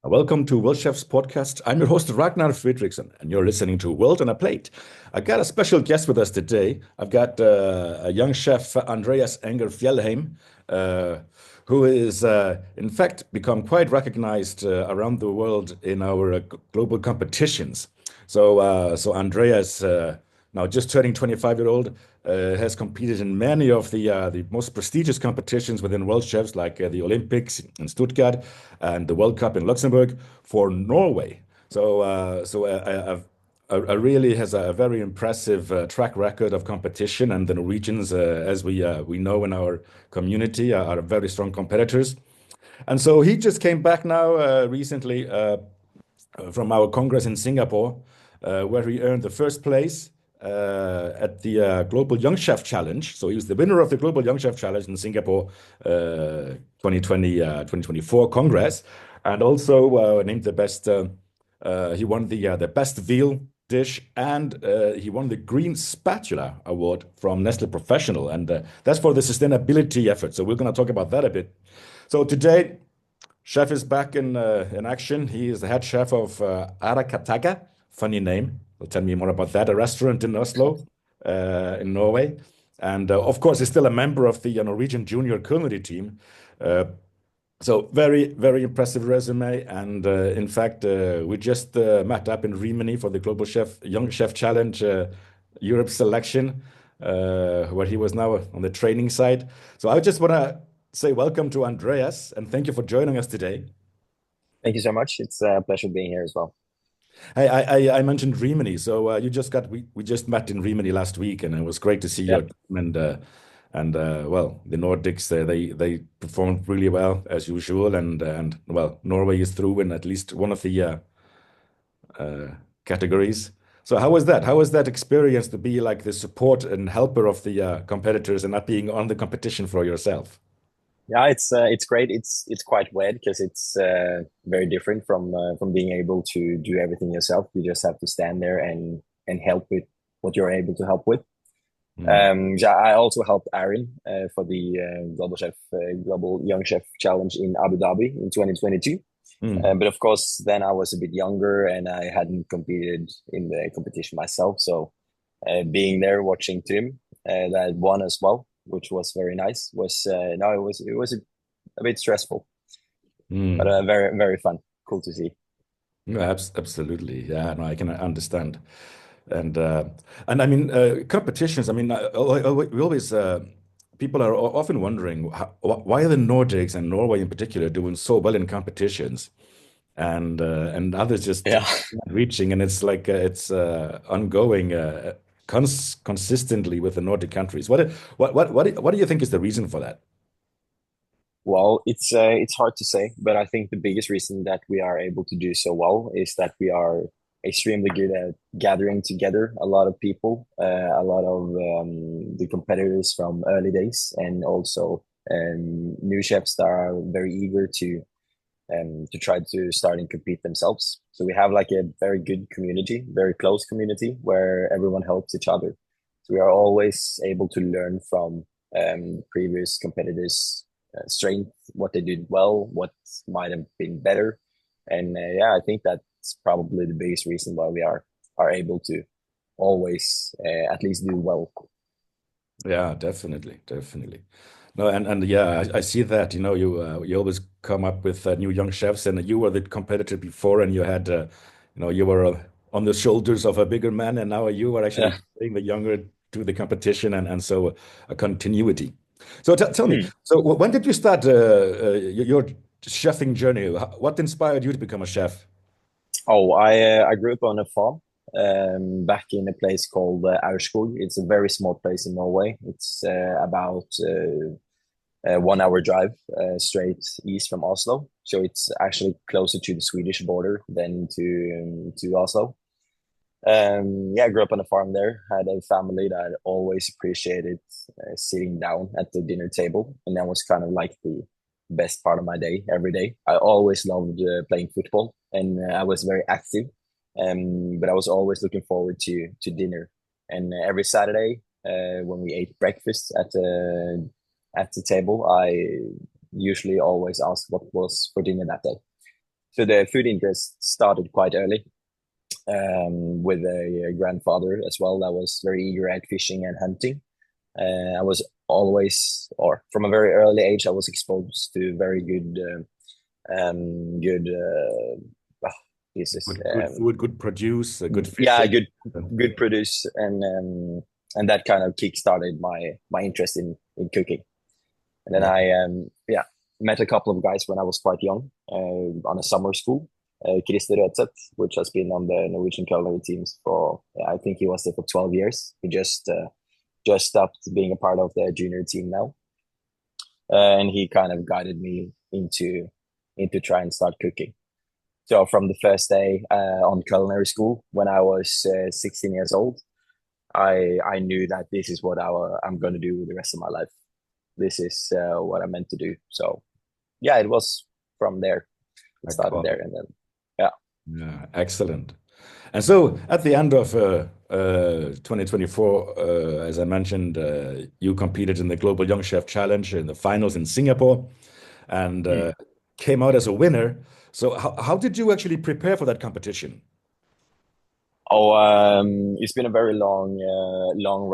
Welcome to World Chef's podcast. I'm your host, Ragnar Fredriksson, and you're listening to World on a Plate. I got a special guest with us today. I've got a young chef, Andreas Enger Fjellheim, uh, who is, in fact, become quite recognized around the world in our global competitions. So Andreas, now just turning 25-year-old, has competed in many of the most prestigious competitions within World Chefs, like the Olympics in Stuttgart and the World Cup in Luxembourg for Norway. So really has a very impressive track record of competition, and the Norwegians, as we know in our community, are very strong competitors. And so he just came back now recently from our Congress in Singapore, where he earned the first place at the Global Young Chef Challenge. So he was the winner of the Global Young Chef Challenge in Singapore 2024 Congress, and also named the best. He won the best veal dish, and he won the Green Spatula Award from Nestlé Professional, and that's for the sustainability effort. So we're going to talk about that a bit. So today, chef is back in action. He is the head chef of Arakataka. Funny name. He'll tell me more about that. A restaurant in Oslo, in Norway, and of course, he's still a member of the Norwegian Junior Culinary Team. Uh, so very impressive resume. And in fact, we just met up in Rimini for the Global Chef Young Chef Challenge Europe selection, where he was now on the training side. So I just want to say welcome to Andreas and thank you for joining us today. Thank you so much. It's a pleasure being here as well. Hey, I mentioned Rimini, so we just met in Rimini last week, and it was great to see Yeah. your team and well, the Nordics they performed really well as usual, and well, Norway is through in at least one of the uh, categories. So how was that? How was that experience to be like the support and helper of the competitors and not being on the competition for yourself? Yeah, it's great. It's quite weird because it's very different from being able to do everything yourself. You just have to stand there and help with what you're able to help with. Mm, Yeah, I also helped Aaron for the Global Young Chef Challenge in Abu Dhabi in 2022. mm. But of course, then I was a bit younger and I hadn't competed in the competition myself. So being there watching Trim that won as well, which was very nice. Was no, it was a bit stressful, but Mm. very fun. Cool to see. No, absolutely. Yeah, no, I can understand. And uh, and I mean competitions. I mean, we always people are often wondering why are the Nordics and Norway in particular doing so well in competitions, and others just Yeah. not reaching. And it's like it's ongoing consistently with the Nordic countries. What do you think is the reason for that? Well, it's hard to say, but I think the biggest reason that we are able to do so well is that we are extremely good at gathering together a lot of people, a lot of the competitors from early days, and also new chefs that are very eager to try to start and compete themselves. So we have like a very good community, very close community where everyone helps each other. So we are always able to learn from previous competitors' strength, what they did well, what might have been better, and yeah, I think that's probably the biggest reason why we are able to always at least do well. Yeah, definitely. No, and yeah, I see that. You know, you always come up with new young chefs, and you were the competitor before, and you had, you were on the shoulders of a bigger man, and now you are actually Yeah. bringing the younger to the competition, and so a continuity. So tell me, Hmm. so when did you start your chefing journey? What inspired you to become a chef? Oh, I grew up on a farm back in a place called Aurskog. It's a very small place in Norway. It's about 1 hour drive straight east from Oslo. So it's actually closer to the Swedish border than to Oslo. Yeah, I grew up on a farm there. Had a family that always appreciated sitting down at the dinner table, and that was kind of like the best part of my day every day. I always loved playing football, and I was very active. But I was always looking forward to dinner, and every Saturday when we ate breakfast at the table, I usually always asked what was for dinner that day. So the food interest started quite early, with a grandfather as well that was very eager at fishing and hunting. I was always, or from a very early age, I was exposed to very good pieces. Good food, good produce, good Yeah, fishing. good produce, and that kind of kick-started my interest in cooking. And then Yeah. I yeah, met a couple of guys when I was quite young, on a summer school. Christer Rødseth, which has been on the Norwegian culinary teams for, I think he was there for 12 years. He just stopped being a part of the junior team now, and he kind of guided me into try and start cooking. So from the first day on culinary school, when I was 16 years old, I knew that this is what I'm going to do the rest of my life. This is what I'm meant to do. So yeah, it was from there. It Like, started wow. there, and then yeah. Yeah, excellent. And so at the end of 2024, as I mentioned, you competed in the Global Young Chef Challenge in the finals in Singapore and Mm. came out as a winner. So how did you actually prepare for that competition? Oh, it's been a very long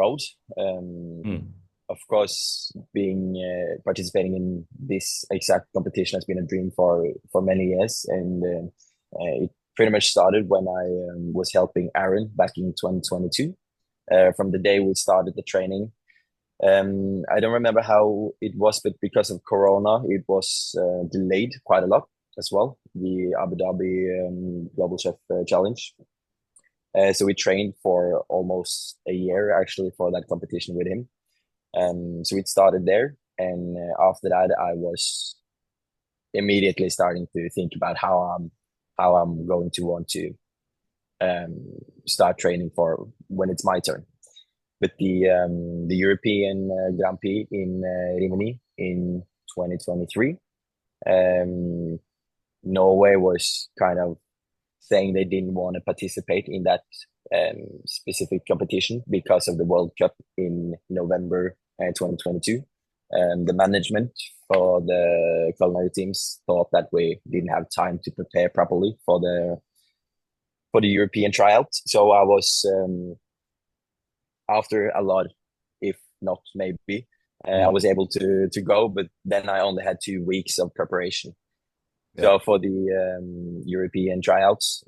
road. Um, Mm. of course, being participating in this exact competition has been a dream for many years, and it pretty much started when I was helping Aaron back in 2022. From the day we started the training, I don't remember how it was, but because of Corona, it was delayed quite a lot as well. The Abu Dhabi Global Chef Challenge. So we trained for almost a year actually for that competition with him. So it started there, and after that, I was immediately starting to think about how I'm going to want to um, start training for when it's my turn. But the European Grand Prix in Rimini in 2023, um, Norway was kind of saying they didn't want to participate in that specific competition because of the World Cup in November 2022. The management for the culinary teams thought that we didn't have time to prepare properly for the European tryout. So I was, after a lot, if not maybe, I Mm. was able to go, but then I only had 2 weeks of preparation. Yeah. So for the European tryouts,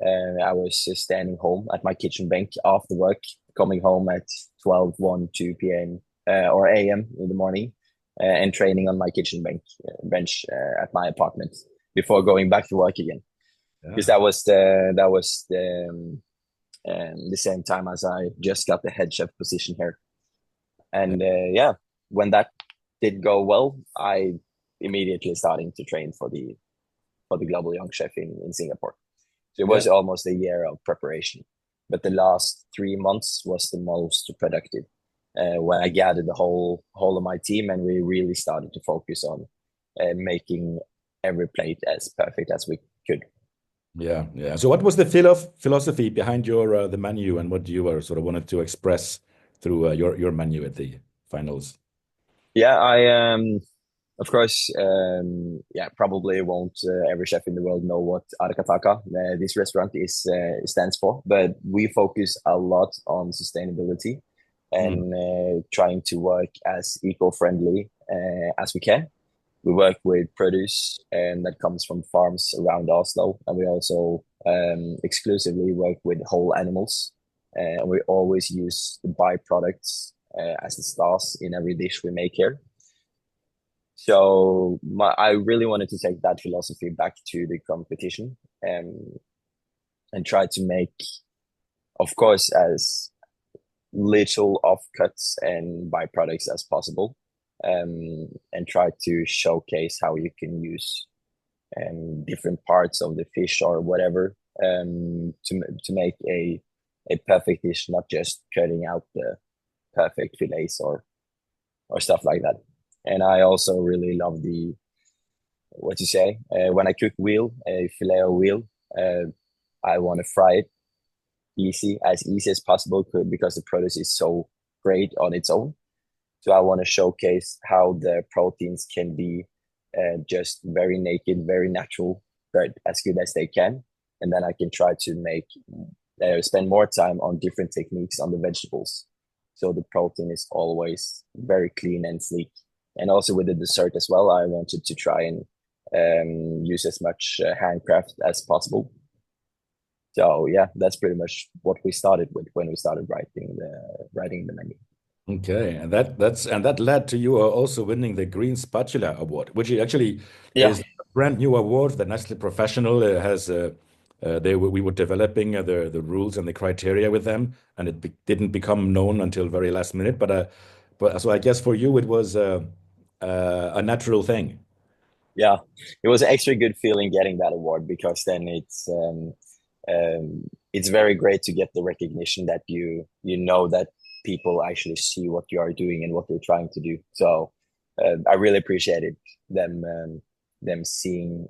I was standing home at my kitchen bench after work, coming home at 12, 1, 2 p.m. Or a.m. in the morning, and training on my kitchen bench at my apartment before going back to work again. Because Yeah. that was the same time as I just got the head chef position here. Yeah. And yeah, when that did go well, I immediately starting to train for the Global Young Chef in Singapore. So it was Yeah. almost a year of preparation. But the last 3 months was the most productive, when I gathered the whole of my team, and we really started to focus on making every plate as perfect as we could. Yeah. Yeah. So what was the philosophy behind your the menu and what you were sort of wanted to express through your menu at the finals? Yeah, I of course, yeah, probably won't every chef in the world know what Arakataka, this restaurant, stands for, but we focus a lot on sustainability Mm. and trying to work as eco-friendly as we can. We work with produce and that comes from farms around Oslo, and we also exclusively work with whole animals. And we always use the byproducts as the stars in every dish we make here. So I really wanted to take that philosophy back to the competition, and try to make, of course, as little offcuts and byproducts as possible, and try to showcase how you can use different parts of the fish or whatever, to make a perfect dish, not just cutting out the perfect fillets or stuff like that. And I also really love the, what you say, when I cook veal, a filet of veal, uh, I want to fry it easy as possible, because the produce is so great on its own. So I want to showcase how the proteins can be just very naked, very natural, but as good as they can, and then I can try to make spend more time on different techniques on the vegetables. So the protein is always very clean and sleek. And also with the dessert as well, I wanted to try and use as much handcraft as possible. So yeah, that's pretty much what we started with when we started writing the menu. Okay, and that led to you also winning the Green Spatula Award, which actually Yeah, is a brand new award that Nestlé Professional has. We were developing the rules and the criteria with them, and it be didn't become known until very last minute. But so I guess for you it was a natural thing. yeah, it was an extra good feeling getting that award because then it's very great to get the recognition that you know that people actually see what you are doing and what you're trying to do. So I really appreciated them seeing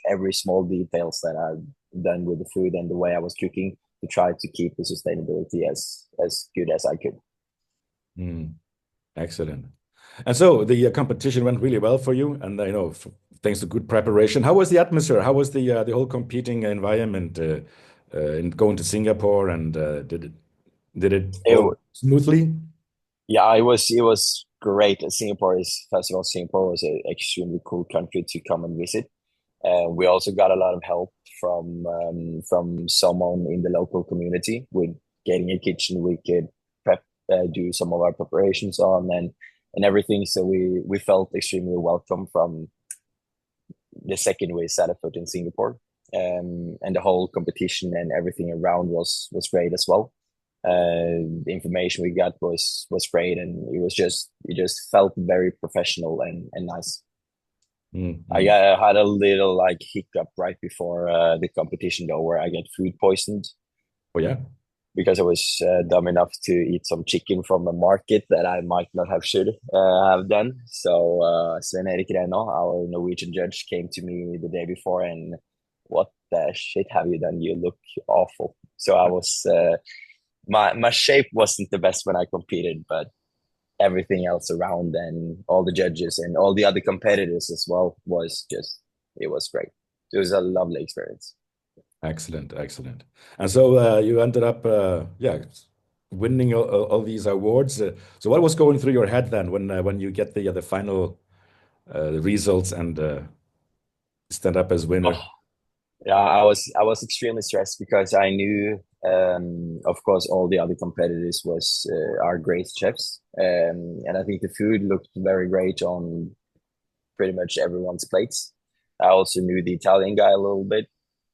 every small details that I've done with the food and the way I was cooking to try to keep the sustainability as good as I could. Mm, excellent. And so the competition went really well for you, and thanks to good preparation. How was the atmosphere? How was the whole competing environment in going to Singapore? And did it It, go smoothly? yeah, it was great. Singapore is first of all, Singapore was an extremely cool country to come and visit. We also got a lot of help from someone in the local community with getting a kitchen we could do some of our preparations on and everything. So we felt extremely welcome from the second we set a foot in Singapore. And the whole competition and everything around was great as well. The information we got was great, and it just felt very professional and nice. I Mm. had a little like hiccup right before the competition though, where I get food poisoned Oh yeah. because I was dumb enough to eat some chicken from a market that I might not have should have done. So Sven Erik Reno, our Norwegian judge, came to me the day before and what the shit have you done? You look awful. So I was my shape wasn't the best when I competed, but everything else around and all the judges and all the other competitors as well was just it was great. It was a lovely experience. Excellent, excellent. And so you ended up, yeah, winning all these awards. So what was going through your head then when you get the final results and stand up as winner? Oh, yeah, I was extremely stressed because I knew, of course, all the other competitors was are great chefs, and I think the food looked very great on pretty much everyone's plates. I also knew the Italian guy a little bit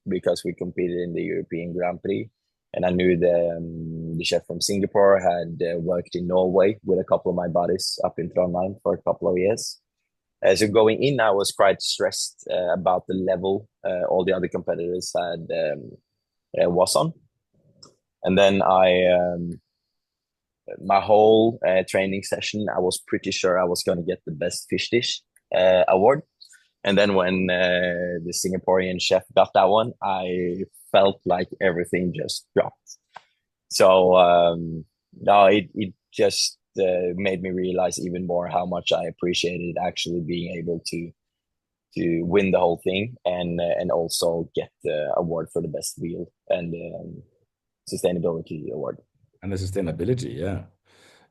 because we competed in the European Grand Prix, and I knew the chef from Singapore had worked in Norway with a couple of my buddies up in Trondheim for a couple of years. So going in, I was quite stressed about the level all the other competitors had was on, and then my whole training session, I was pretty sure I was going to get the best fish dish award. And then when the Singaporean chef got that one, I felt like everything just dropped. So no, it just made me realize even more how much I appreciated actually being able to win the whole thing and also get the award for the best veal and sustainability award. And the sustainability, yeah.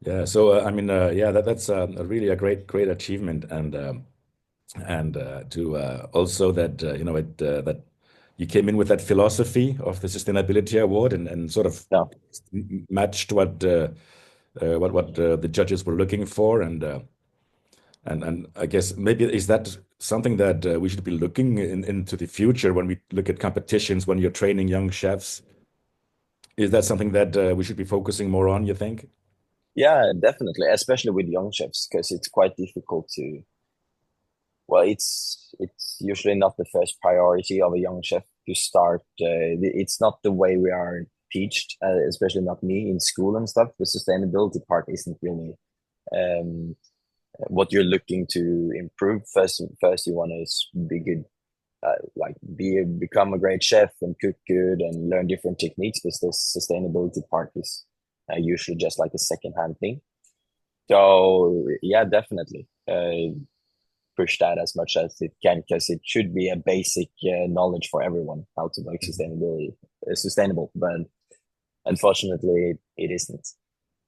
Yeah. So I mean, yeah, that's really a great achievement, and to also that that you came in with that philosophy of the sustainability award and sort of No, matched what the judges were looking for, and I guess maybe is that something that we should be looking into the future when we look at competitions when you're training young chefs. Is that something that we should be focusing more on, you think? yeah, definitely, especially with young chefs because it's quite difficult to. Well, it's usually not the first priority of a young chef to start. It's not the way we are teached, especially not me in school and stuff. The sustainability part isn't really um, what you're looking to improve. First you want to be good, like become a great chef and cook good and learn different techniques. Because the sustainability part is usually just like a second hand thing. So yeah, definitely. push that as much as it can, because it should be a basic knowledge for everyone how to make sustainable. But unfortunately, it isn't.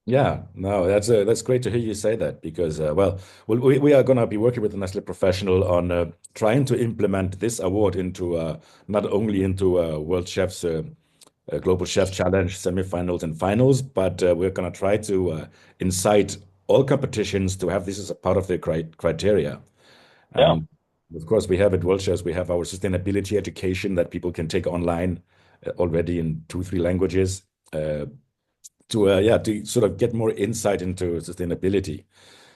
Yeah, no, that's great to hear you say that because we are going to be working with the Nestlé Professional on trying to implement this award into not only into World Chefs Global Chef Challenge semifinals and finals, but we're going to try to incite all competitions to have this as a part of their criteria. Yeah, And of course, we have at World Chefs, we have our sustainability education that people can take online already in 2, 3 languages. To sort of get more insight into sustainability.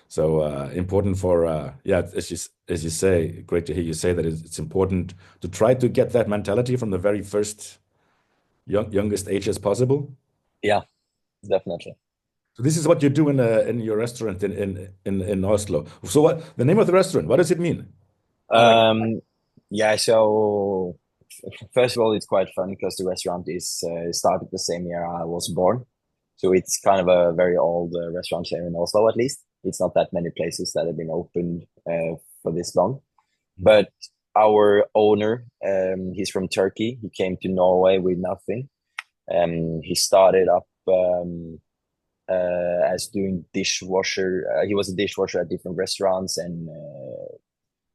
So important for as you say, great to hear you say that it's important to try to get that mentality from the very first youngest age as possible. yeah, definitely. So this is what you do in your restaurant in Oslo. So what the name of the restaurant? What does it mean? Um, yeah, so first of all, it's quite fun because the restaurant is started the same year I was born. So it's kind of a very old restaurant here in Oslo, at least. It's not that many places that have been opened for this long. But our owner, he's from Turkey. He came to Norway with nothing. He started up as doing dishwasher. He was a dishwasher at different restaurants and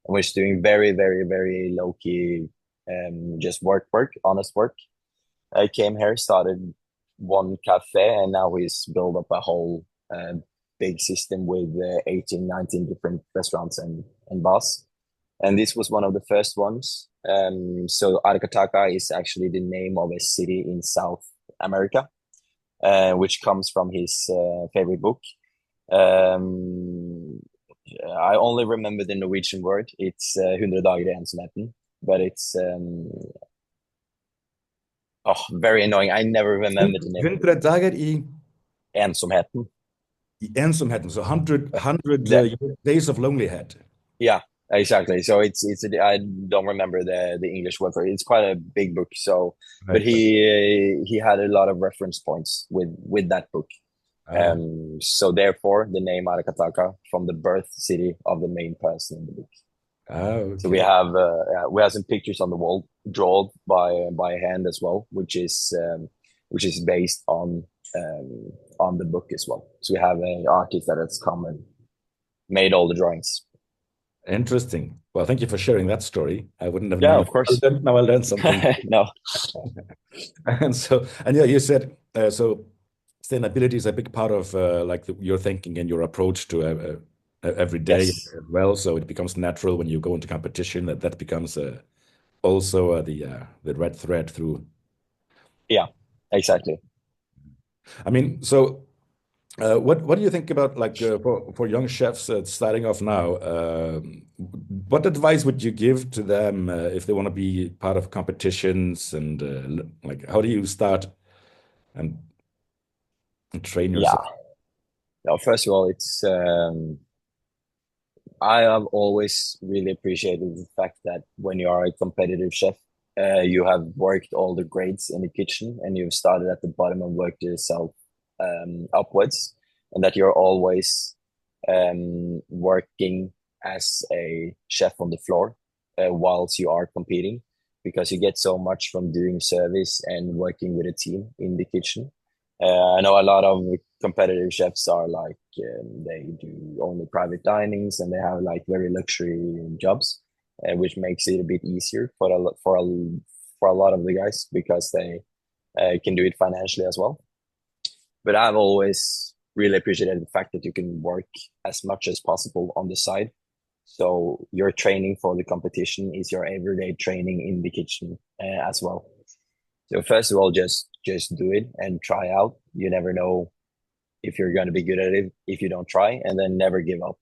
was doing very, very, very low key, just honest work. I came here, started one cafe, and now he's built up a whole big system with 18, 19 different restaurants and bars. And this was one of the first ones. So Arakataka is actually the name of a city in South America, which comes from his favorite book. Um, I only remember the Norwegian word. It's 100 dager i ensomheten, but it's very annoying. I never remember the name. 100 dager Ensomheten. i ensomheten, so 100 That, days of lonelyhead. yeah, exactly. So I don't remember the English word for it. It's quite a big book. So, but Right. he had a lot of reference points with that book. Ah, So therefore, the name Arakataka from the birth city of the main person in the book. So okay. we have some pictures on the wall drawn by hand as well, which is based on the book as well. So we have an artist that has come and made all the drawings. Interesting. Well, thank you for sharing that story. I wouldn't have Yeah, known of it. course. Now I learned something. No, And yeah, you said so sustainability is a big part of like your thinking and your approach to every day yes, as well. So it becomes natural when you go into competition that becomes also the red thread through. yeah, exactly. I mean, so what do you think about like for young chefs starting off now? What advice would you give to them if they want to be part of competitions and like how do you start and train Yeah. yourself? Now, first of all, it's I have always really appreciated the fact that when you are a competitive chef, you have worked all the grades in the kitchen and you've started at the bottom and worked yourself upwards, and that you're always working as a chef on the floor whilst you are competing, because you get so much from doing service and working with a team in the kitchen. I know a lot of competitive chefs are like they do only private dinings and they have like very luxury jobs, which makes it a bit easier for a lot of the guys because they can do it financially as well. But I've always really appreciated the fact that you can work as much as possible on the side. So your training for the competition is your everyday training in the kitchen as well. So first of all, just do it and try out. You never know if you're going to be good at it if you don't try, and then never give up.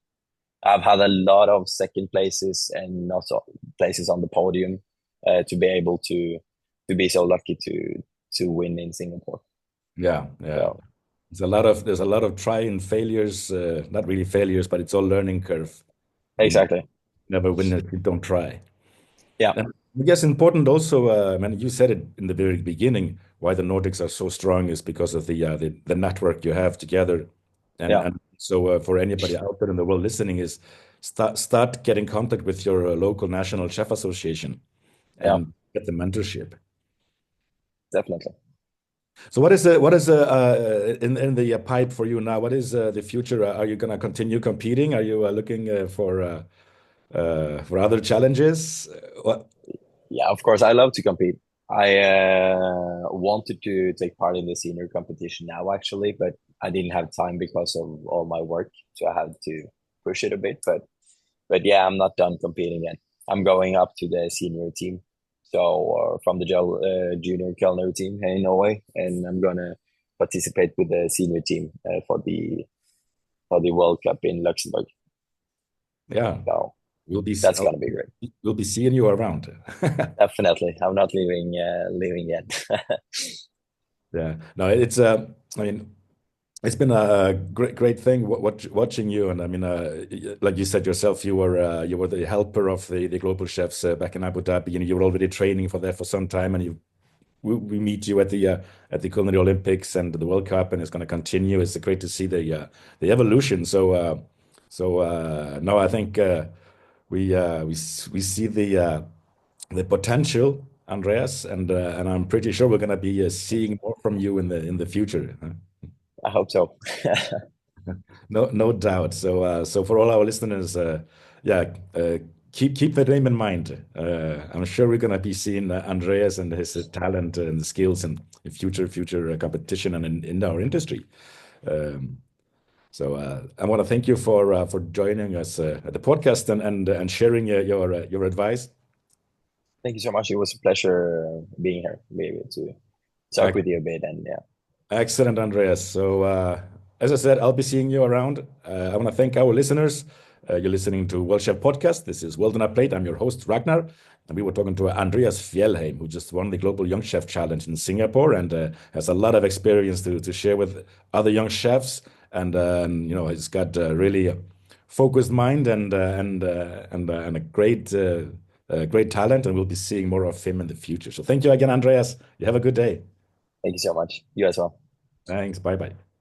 I've had a lot of second places and not so places on the podium to be able to be so lucky to win in Singapore. Yeah, yeah. So There's a lot of try and failures, not really failures, but it's all learning curve. And exactly, never win if you don't try. yeah, And I guess important also, man, you said it in the very beginning, why the Nordics are so strong is because of the network you have together. yeah, And so for anybody out there in the world listening is start getting contact with your local national chef association Yeah, and get the mentorship. definitely. So what is in the pipe for you now? What is the future? Are you gonna continue competing? Are you looking for other challenges? What? Yeah, of course, I love to compete. I wanted to take part in the senior competition now, actually, but I didn't have time because of all my work, so I had to push it a bit. But yeah, I'm not done competing yet. I'm going up to the senior team, so from the junior culinary team here in Norway, and I'm gonna participate with the senior team for the World Cup in Luxembourg. Yeah, So we'll be that's gonna be great. we'll be seeing you around. Definitely, I'm not leaving yet. Yeah, no, it's I mean, it's been a great thing watching you, and I mean, like you said yourself, you were the helper of the global chefs back in Abu Dhabi, and you were already training for there for some time, and we meet you at the Culinary Olympics and the World Cup, and it's going to continue. It's great to see the evolution. So no, I think we see the potential, Andreas, and I'm pretty sure we're going to be seeing more from you in the future. I hope so. No doubt. So for all our listeners, yeah, keep that name in mind. I'm sure we're gonna be seeing Andreas and his talent and the skills in future competition and in our industry. Um, so I want to thank you for joining us at the podcast and sharing your advice. Thank you so much. It was a pleasure being here, be able to talk with you a bit, and yeah. Excellent, Andreas. So, as I said, I'll be seeing you around. I want to thank our listeners. You're listening to World Chef Podcast. This is World on a Plate. I'm your host, Ragnar. And we were talking to Andreas Fjellheim, who just won the Global Young Chef Challenge in Singapore and has a lot of experience to share with other young chefs. And, he's got a really focused mind and a great talent. And we'll be seeing more of him in the future. So, thank you again, Andreas. You have a good day. Thank you so much. You as well. Thanks. Bye bye.